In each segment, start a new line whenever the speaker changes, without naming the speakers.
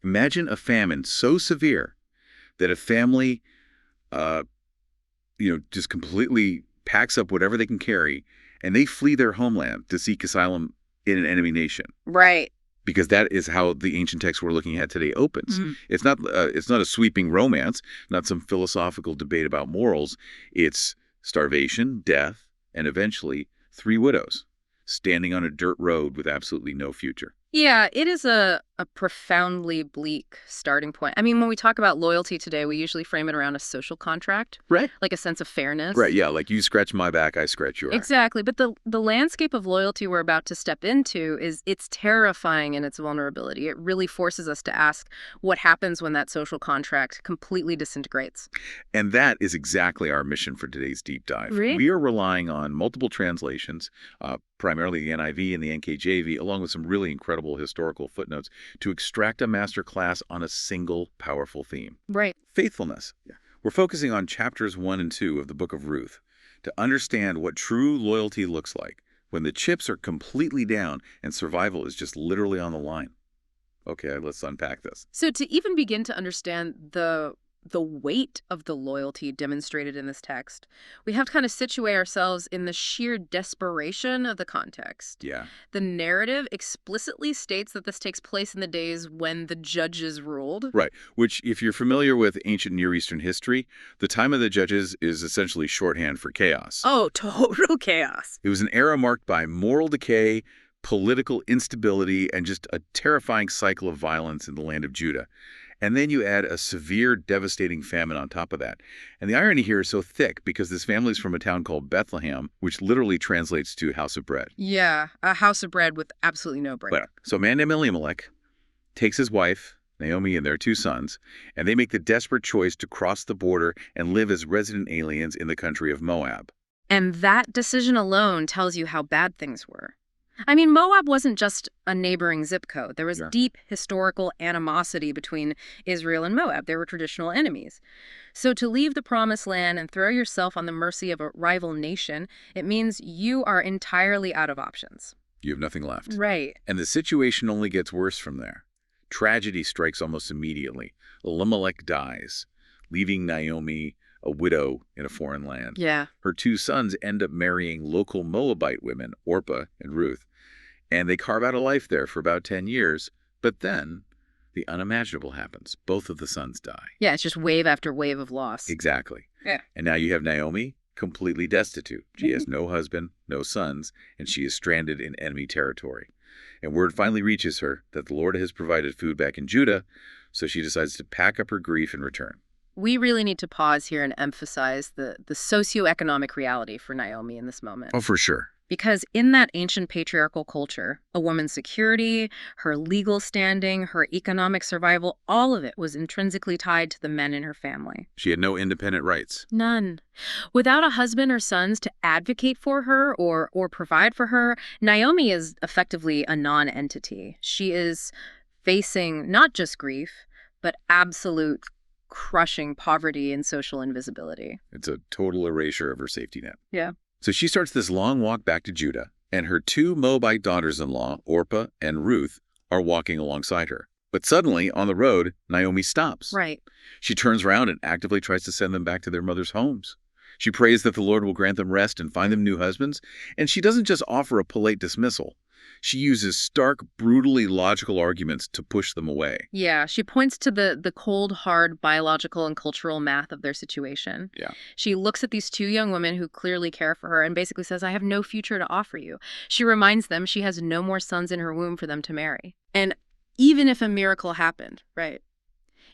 Imagine a famine so severe that a family, uh, just completely packs up whatever they can carry, and they flee their homeland to seek asylum in an enemy nation.
Right.
Because that is how the ancient text we're looking at today opens.
Mhm.
It's not a sweeping romance, not some philosophical debate about morals. It's starvation, death, and eventually 3 widows standing on a dirt road with absolutely no future.
Yeah, it is a profoundly bleak starting point. I mean, when we talk about loyalty today, we usually frame it around a social contract,
Right.
like a sense of fairness.
Right, yeah, like you scratch my back, I scratch yours.
Exactly. But the landscape of loyalty we're about to step into it's terrifying in its vulnerability. It really forces us to ask what happens when that social contract completely disintegrates.
And that is exactly our mission for today's deep dive.
Really?
We are relying on multiple translations, primarily the NIV and the NKJV, along with some really incredible historical footnotes, to extract a masterclass on a single powerful theme.
Right.
Faithfulness. Yeah. We're focusing on chapters 1 and 2 of the book of Ruth to understand what true loyalty looks like when the chips are completely down and survival is just literally on the line. Okay, let's unpack this.
So to even begin to understand the weight of the loyalty demonstrated in this text, we have to kind of situate ourselves in the sheer desperation of the context.
Yeah.
The narrative explicitly states that this takes place in the days when the judges ruled.
Right, which, if you're familiar with ancient Near Eastern history, the time of the judges is essentially shorthand for chaos.
Oh, total chaos.
It was an era marked by moral decay, political instability, and just a terrifying cycle of violence in the land of Judah. And then you add a severe, devastating famine on top of that. And the irony here is so thick because this family's from a town called Bethlehem, which literally translates to house of bread.
Yeah, a house of bread with absolutely no bread.
But, so a man named Elimelech takes his wife, Naomi, and their 2 sons, and they make the desperate choice to cross the border and live as resident aliens in the country of Moab.
And that decision alone tells you how bad things were. I mean, Moab wasn't just a neighboring zip code. There was deep historical animosity between Israel and Moab. They were traditional enemies. So to leave the promised land and throw yourself on the mercy of a rival nation, it means you are entirely out of options.
You have nothing left.
Right.
And the situation only gets worse from there. Tragedy strikes almost immediately. Elimelech dies, leaving Naomi a widow in a foreign land.
Yeah.
Her 2 sons end up marrying local Moabite women, Orpah and Ruth, and they carve out a life there for about 10 years. But then the unimaginable happens. Both of the sons die.
Yeah, it's just wave after wave of loss.
Exactly.
Yeah.
And now you have Naomi completely destitute. She has no husband, no sons, and she is stranded in enemy territory. And word finally reaches her that the Lord has provided food back in Judah, so she decides to pack up her grief and return.
We really need to pause here and emphasize the socioeconomic reality for Naomi in this moment.
Oh, for sure.
Because in that ancient patriarchal culture, a woman's security, her legal standing, her economic survival, all of it was intrinsically tied to the men in her family.
She had no independent rights.
None. Without a husband or sons to advocate for her or provide for her, Naomi is effectively a non-entity. She is facing not just grief, but absolute crushing poverty and social invisibility.
It's a total erasure of her safety net.
Yeah.
So she starts this long walk back to Judah, and her 2 Moabite daughters-in-law, Orpah and Ruth, are walking alongside her. But suddenly, on the road, Naomi stops.
Right.
She turns around and actively tries to send them back to their mother's homes. She prays that the Lord will grant them rest and find them new husbands, and she doesn't just offer a polite dismissal. She uses stark, brutally logical arguments to push them away.
Yeah, she points to the cold, hard biological and cultural math of their situation.
Yeah.
She looks at these 2 young women who clearly care for her and basically says, I have no future to offer you. She reminds them she has no more sons in her womb for them to marry. And even if a miracle happened, right,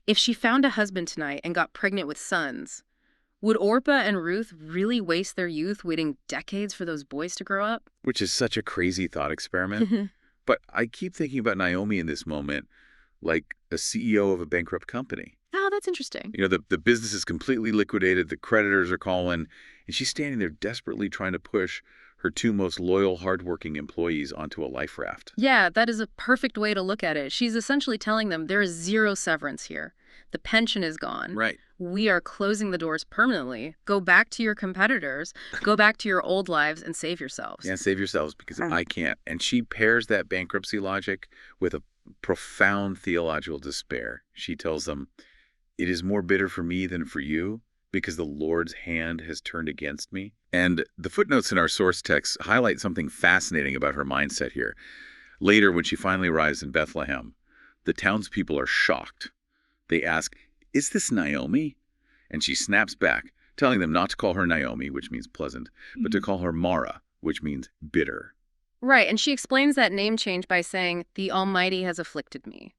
if she found a husband tonight and got pregnant with sons, would Orpah and Ruth really waste their youth waiting decades for those boys to grow up?
Which is such a crazy thought experiment. But I keep thinking about Naomi in this moment like a CEO of a bankrupt company.
Oh, that's interesting.
You know, the business is completely liquidated, the creditors are calling, and she's standing there desperately trying to push her 2 most loyal, hardworking employees onto a life raft.
Yeah, that is a perfect way to look at it. She's essentially telling them there is 0 severance here. The pension is gone.
Right.
We are closing the doors permanently. Go back to your competitors. Go back to your old lives and save yourselves.
Yeah, save yourselves because I can't. And she pairs that bankruptcy logic with a profound theological despair. She tells them, "It is more bitter for me than for you, because the Lord's hand has turned against me." And the footnotes in our source text highlight something fascinating about her mindset here. Later, when she finally arrives in Bethlehem, the townspeople are shocked. They ask, "Is this Naomi?" And she snaps back, telling them not to call her Naomi, which means pleasant, but to call her Mara, which means bitter.
Right, and she explains that name change by saying, "The Almighty has afflicted me."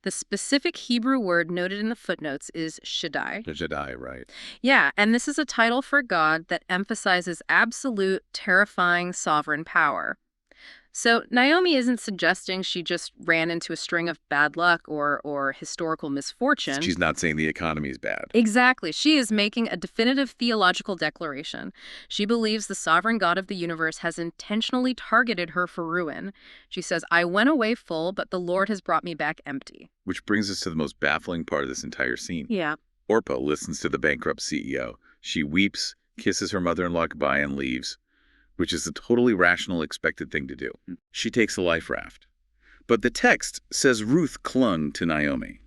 The specific Hebrew word noted in the footnotes is Shaddai.
The Jedi, right?
Yeah, and this is a title for God that emphasizes absolute, terrifying, sovereign power. So Naomi isn't suggesting she just ran into a string of bad luck or historical misfortune.
She's not saying the economy is bad.
Exactly. She is making a definitive theological declaration. She believes the sovereign God of the universe has intentionally targeted her for ruin. She says, "I went away full, but the Lord has brought me back empty."
Which brings us to the most baffling part of this entire scene.
Yeah.
Orpah listens to the bankrupt CEO. She weeps, kisses her mother-in-law goodbye, and leaves, which is a totally rational, expected thing to do. She takes a life raft. But the text says Ruth clung to Naomi.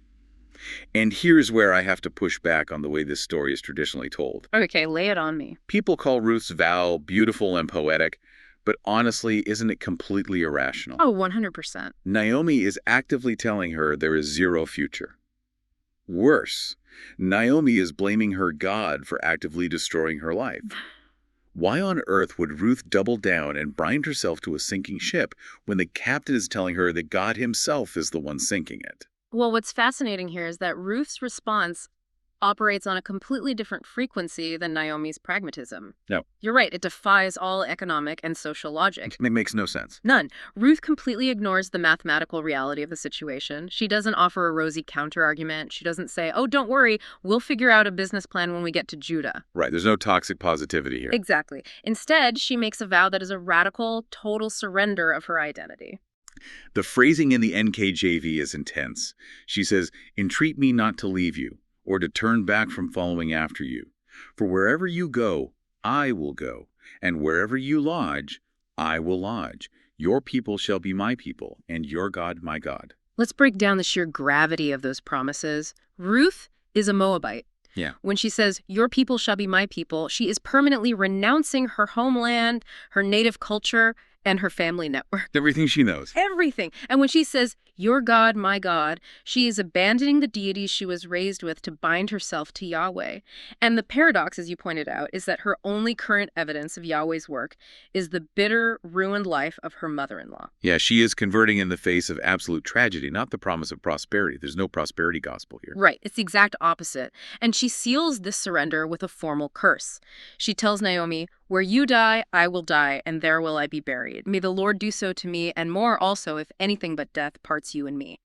And here's where I have to push back on the way this story is traditionally told.
Okay, lay it on me.
People call Ruth's vow beautiful and poetic, but honestly, isn't it completely irrational?
Oh, 100%.
Naomi is actively telling her there is zero future. Worse, Naomi is blaming her God for actively destroying her life. Why on earth would Ruth double down and bind herself to a sinking ship when the captain is telling her that God himself is the one sinking it?
Well, what's fascinating here is that Ruth's response operates on a completely different frequency than Naomi's pragmatism.
No.
You're right, it defies all economic and social logic.
It makes no sense.
None. Ruth completely ignores the mathematical reality of the situation. She doesn't offer a rosy counterargument. She doesn't say, "Oh, don't worry, we'll figure out a business plan when we get to Judah."
Right, there's no toxic positivity here.
Exactly. Instead, she makes a vow that is a radical, total surrender of her identity.
The phrasing in the NKJV is intense. She says, "Entreat me not to leave you, or to turn back from following after you. For wherever you go, I will go, and wherever you lodge, I will lodge. Your people shall be my people, and your God my God."
Let's break down the sheer gravity of those promises. Ruth is a Moabite.
Yeah.
When she says, "Your people shall be my people," she is permanently renouncing her homeland, her native culture, and her family network.
Everything she knows.
Everything. And when she says, "Your God, my God," she is abandoning the deities she was raised with to bind herself to Yahweh. And the paradox, as you pointed out, is that her only current evidence of Yahweh's work is the bitter, ruined life of her mother-in-law.
Yeah, she is converting in the face of absolute tragedy, not the promise of prosperity. There's no prosperity gospel here.
Right. It's the exact opposite. And she seals this surrender with a formal curse. She tells Naomi, "Where you die, I will die, and there will I be buried. May the Lord do so to me, and more also, if anything but death parts you and me."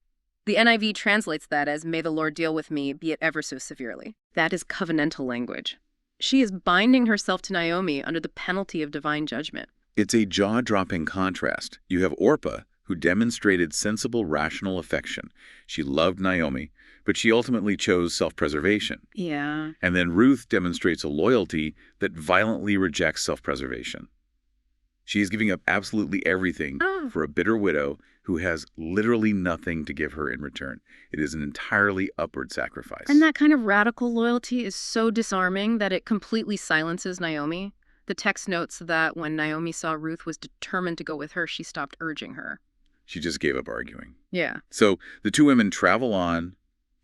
The NIV translates that as, "May the Lord deal with me, be it ever so severely." That is covenantal language. She is binding herself to Naomi under the penalty of divine judgment.
It's a jaw-dropping contrast. You have Orpah, who demonstrated sensible, rational affection. She loved Naomi, but she ultimately chose self-preservation.
Yeah.
And then Ruth demonstrates a loyalty that violently rejects self-preservation. She is giving up absolutely everything for a bitter widow who has literally nothing to give her in return. It is an entirely upward sacrifice.
And that kind of radical loyalty is so disarming that it completely silences Naomi. The text notes that when Naomi saw Ruth was determined to go with her, she stopped urging her.
She just gave up arguing.
Yeah.
So the two women travel on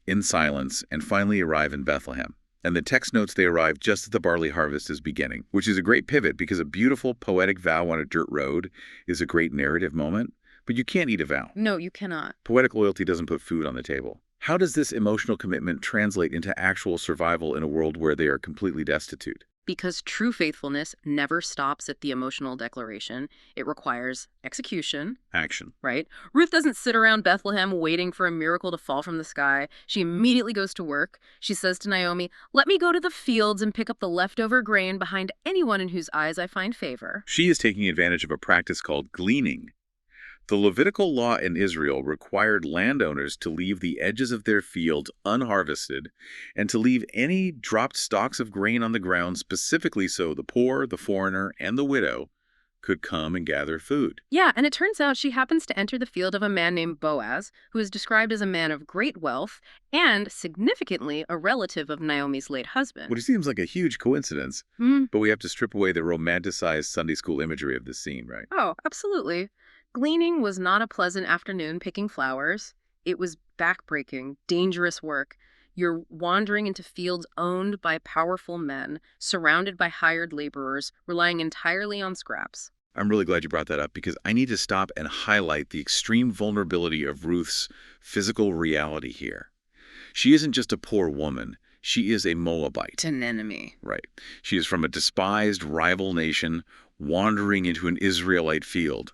in silence and finally arrive in Bethlehem. And the text notes they arrive just as the barley harvest is beginning, which is a great pivot because a beautiful poetic vow on a dirt road is a great narrative moment, but you can't eat a vow.
No, you cannot.
Poetic loyalty doesn't put food on the table. How does this emotional commitment translate into actual survival in a world where they are completely destitute?
Because true faithfulness never stops at the emotional declaration. It requires execution.
Action.
Right? Ruth doesn't sit around Bethlehem waiting for a miracle to fall from the sky. She immediately goes to work. She says to Naomi, "Let me go to the fields and pick up the leftover grain behind anyone in whose eyes I find favor."
She is taking advantage of a practice called gleaning. The Levitical law in Israel required landowners to leave the edges of their fields unharvested and to leave any dropped stalks of grain on the ground specifically so the poor, the foreigner, and the widow could come and gather food.
Yeah, and it turns out she happens to enter the field of a man named Boaz, who is described as a man of great wealth and, significantly, a relative of Naomi's late husband.
Which seems like a huge coincidence,
Hmm.
but we have to strip away the romanticized Sunday school imagery of this scene, right?
Oh, absolutely. Gleaning was not a pleasant afternoon picking flowers. It was backbreaking, dangerous work. You're wandering into fields owned by powerful men, surrounded by hired laborers, relying entirely on scraps.
I'm really glad you brought that up because I need to stop and highlight the extreme vulnerability of Ruth's physical reality here. She isn't just a poor woman. She is a Moabite.
An enemy.
Right. She is from a despised rival nation wandering into an Israelite field.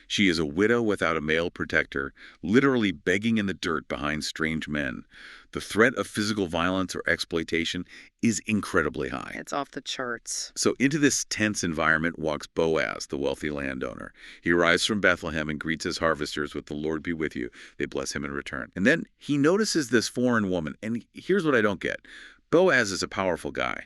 She is a widow without a male protector, literally begging in the dirt behind strange men. The threat of physical violence or exploitation is incredibly high.
It's off the charts.
So into this tense environment walks Boaz, the wealthy landowner. He arrives from Bethlehem and greets his harvesters with "The Lord be with you." They bless him in return. And then he notices this foreign woman. And here's what I don't get. Boaz is a powerful guy.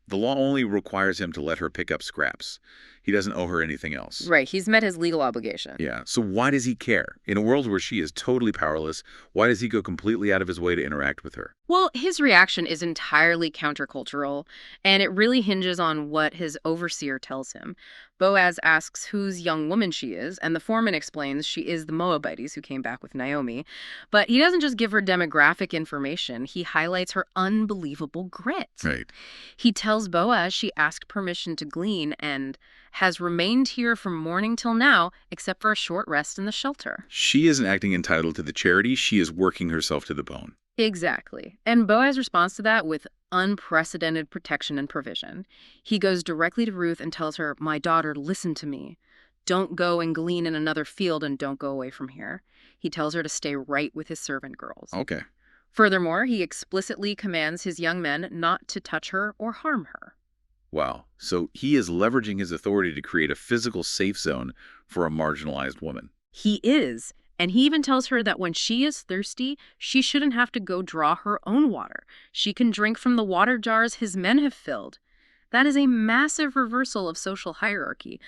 The law only requires him to let her pick up scraps. He doesn't owe her anything else.
Right, he's met his legal obligation.
Yeah, so why does he care? In a world where she is totally powerless, why does he go completely out of his way to interact with her?
Well, his reaction is entirely countercultural, and it really hinges on what his overseer tells him. Boaz asks whose young woman she is, and the foreman explains she is the Moabites who came back with Naomi. But he doesn't just give her demographic information, he highlights her unbelievable grit.
Right.
He tells Boaz she asked permission to glean and has remained here from morning till now, except for a short rest in the shelter.
She isn't acting entitled to the charity, she is working herself to the bone.
Exactly. And Boaz responds to that with unprecedented protection and provision. He goes directly to Ruth and tells her, "My daughter, listen to me. Don't go and glean in another field and don't go away from here." He tells her to stay right with his servant girls.
Okay.
Furthermore, he explicitly commands his young men not to touch her or harm her.
Wow. So he is leveraging his authority to create a physical safe zone for a marginalized woman.
He is. And he even tells her that when she is thirsty, she shouldn't have to go draw her own water. She can drink from the water jars his men have filled. That is a massive reversal of social hierarchy.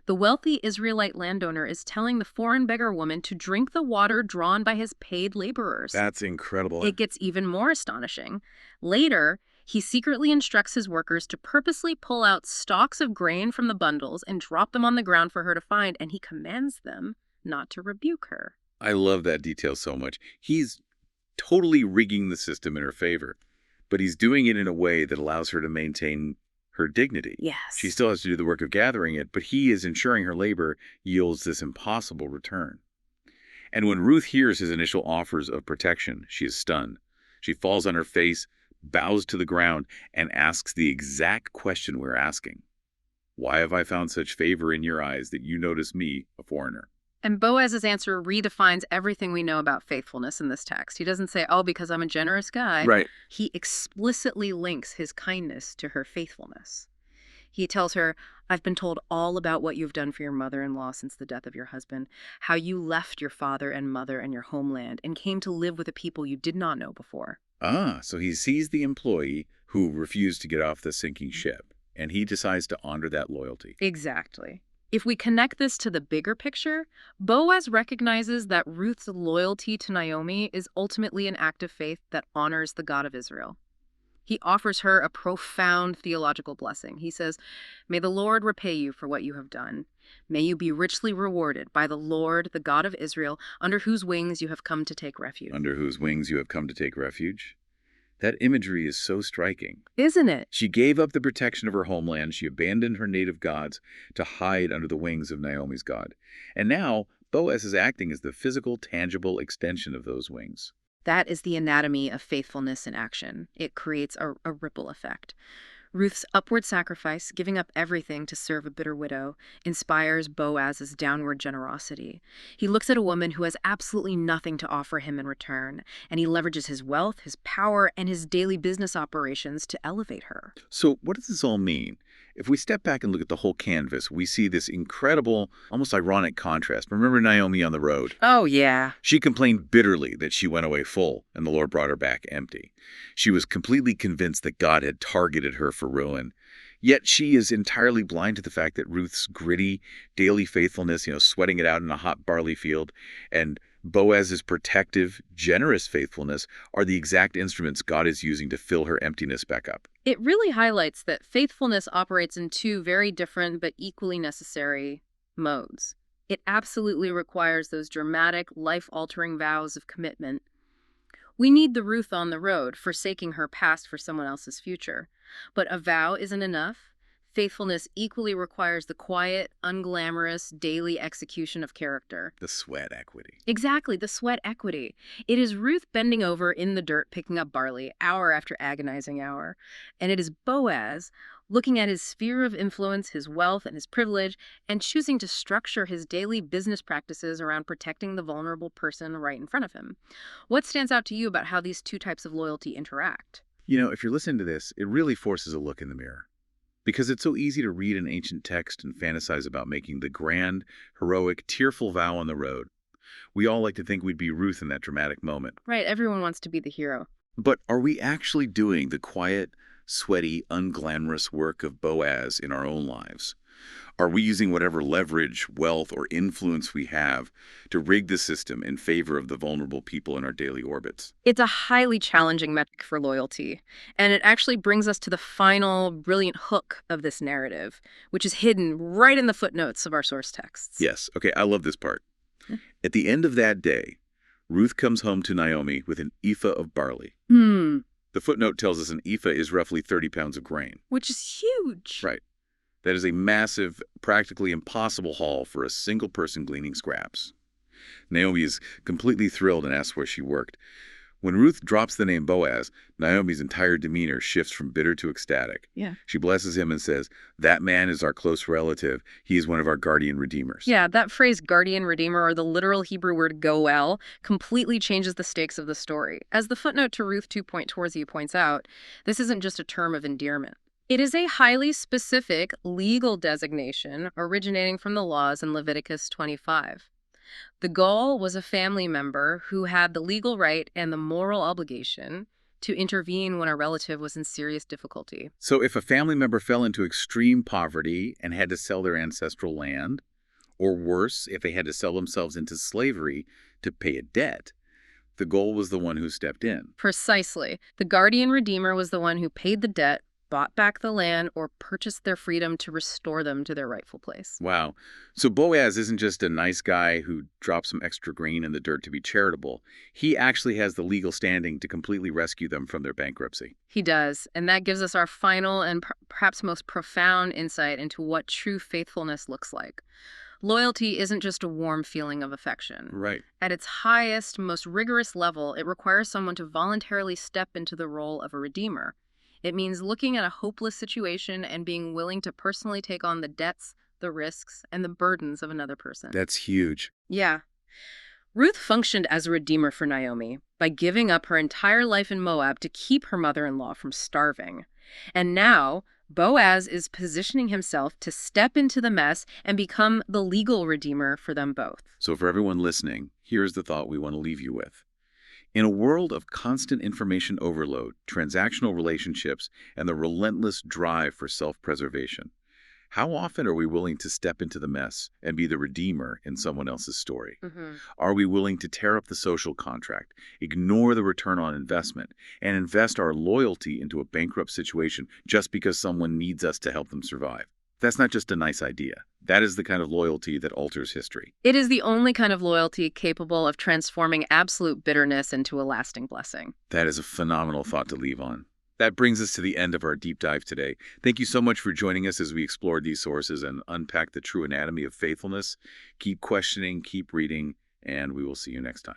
The wealthy Israelite landowner is telling the foreign beggar woman to drink the water drawn by his paid laborers.
That's incredible.
It gets even more astonishing. Later, he secretly instructs his workers to purposely pull out stalks of grain from the bundles and drop them on the ground for her to find, and he commands them not to rebuke her.
I love that detail so much. He's totally rigging the system in her favor, but he's doing it in a way that allows her to maintain her dignity.
Yes.
She still has to do the work of gathering it, but he is ensuring her labor yields this impossible return. And when Ruth hears his initial offers of protection, she is stunned. She falls on her face, bows to the ground, and asks the exact question we're asking. "Why have I found such favor in your eyes that you notice me, a foreigner?"
And Boaz's answer redefines everything we know about faithfulness in this text. He doesn't say, "Oh, because I'm a generous guy."
Right.
He explicitly links his kindness to her faithfulness. He tells her, "I've been told all about what you've done for your mother-in-law since the death of your husband, how you left your father and mother and your homeland and came to live with a people you did not know before."
Ah, so he sees the employee who refused to get off the sinking ship, and he decides to honor that loyalty.
Exactly. If we connect this to the bigger picture, Boaz recognizes that Ruth's loyalty to Naomi is ultimately an act of faith that honors the God of Israel. He offers her a profound theological blessing. He says, "May the Lord repay you for what you have done. May you be richly rewarded by the Lord, the God of Israel, under whose wings you have come to take refuge."
Under whose wings you have come to take refuge. That imagery is so striking.
Isn't it?
She gave up the protection of her homeland. She abandoned her native gods to hide under the wings of Naomi's God. And now, Boaz is acting as the physical, tangible extension of those wings.
That is the anatomy of faithfulness in action. It creates a ripple effect. Ruth's upward sacrifice, giving up everything to serve a bitter widow, inspires Boaz's downward generosity. He looks at a woman who has absolutely nothing to offer him in return, and he leverages his wealth, his power, and his daily business operations to elevate her.
So what does this all mean? If we step back and look at the whole canvas, we see this incredible, almost ironic contrast. Remember Naomi on the road?
Oh, yeah.
She complained bitterly that she went away full, and the Lord brought her back empty. She was completely convinced that God had targeted her for ruin. Yet she is entirely blind to the fact that Ruth's gritty daily faithfulness, sweating it out in a hot barley field, and Boaz's protective, generous faithfulness are the exact instruments God is using to fill her emptiness back up.
It really highlights that faithfulness operates in two very different but equally necessary modes. It absolutely requires those dramatic, life-altering vows of commitment. We need the Ruth on the road, forsaking her past for someone else's future. But a vow isn't enough. Faithfulness equally requires the quiet, unglamorous, daily execution of character.
The sweat equity.
Exactly, the sweat equity. It is Ruth bending over in the dirt picking up barley, hour after agonizing hour. And it is Boaz looking at his sphere of influence, his wealth, and his privilege, and choosing to structure his daily business practices around protecting the vulnerable person right in front of him. What stands out to you about how these two types of loyalty interact?
If you're listening to this, it really forces a look in the mirror. Because it's so easy to read an ancient text and fantasize about making the grand, heroic, tearful vow on the road. We all like to think we'd be Ruth in that dramatic moment.
Right, everyone wants to be the hero.
But are we actually doing the quiet, sweaty, unglamorous work of Boaz in our own lives? Are we using whatever leverage, wealth, or influence we have to rig the system in favor of the vulnerable people in our daily orbits?
It's a highly challenging metric for loyalty, and it actually brings us to the final brilliant hook of this narrative, which is hidden right in the footnotes of our source texts.
Yes. Okay, I love this part. At the end of that day, Ruth comes home to Naomi with an ephah of barley. The footnote tells us an ephah is roughly 30 pounds of grain.
Which is huge.
Right. That is a massive, practically impossible haul for a single person gleaning scraps. Naomi is completely thrilled and asks where she worked. When Ruth drops the name Boaz, Naomi's entire demeanor shifts from bitter to ecstatic.
Yeah.
She blesses him and says, "That man is our close relative. He is one of our guardian redeemers."
Yeah, that phrase guardian redeemer, or the literal Hebrew word goel, completely changes the stakes of the story. As the footnote to Ruth 2 points out, this isn't just a term of endearment. It is a highly specific legal designation originating from the laws in Leviticus 25. The Goel was a family member who had the legal right and the moral obligation to intervene when a relative was in serious difficulty.
So if a family member fell into extreme poverty and had to sell their ancestral land, or worse, if they had to sell themselves into slavery to pay a debt, the Goel was the one who stepped in.
Precisely. The guardian redeemer was the one who paid the debt, bought back the land, or purchased their freedom to restore them to their rightful place.
Wow. So Boaz isn't just a nice guy who dropped some extra grain in the dirt to be charitable. He actually has the legal standing to completely rescue them from their bankruptcy.
He does, and that gives us our final and perhaps most profound insight into what true faithfulness looks like. Loyalty isn't just a warm feeling of affection.
Right.
At its highest, most rigorous level, it requires someone to voluntarily step into the role of a redeemer. It means looking at a hopeless situation and being willing to personally take on the debts, the risks, and the burdens of another person.
That's huge.
Yeah. Ruth functioned as a redeemer for Naomi by giving up her entire life in Moab to keep her mother-in-law from starving. And now, Boaz is positioning himself to step into the mess and become the legal redeemer for them both.
So for everyone listening, here's the thought we want to leave you with. In a world of constant information overload, transactional relationships, and the relentless drive for self-preservation, how often are we willing to step into the mess and be the redeemer in someone else's story? Are we willing to tear up the social contract, ignore the return on investment, and invest our loyalty into a bankrupt situation just because someone needs us to help them survive? That's not just a nice idea. That is the kind of loyalty that alters history.
It is the only kind of loyalty capable of transforming absolute bitterness into a lasting blessing.
That is a phenomenal thought to leave on. That brings us to the end of our deep dive today. Thank you so much for joining us as we explored these sources and unpack the true anatomy of faithfulness. Keep questioning, keep reading, and we will see you next time.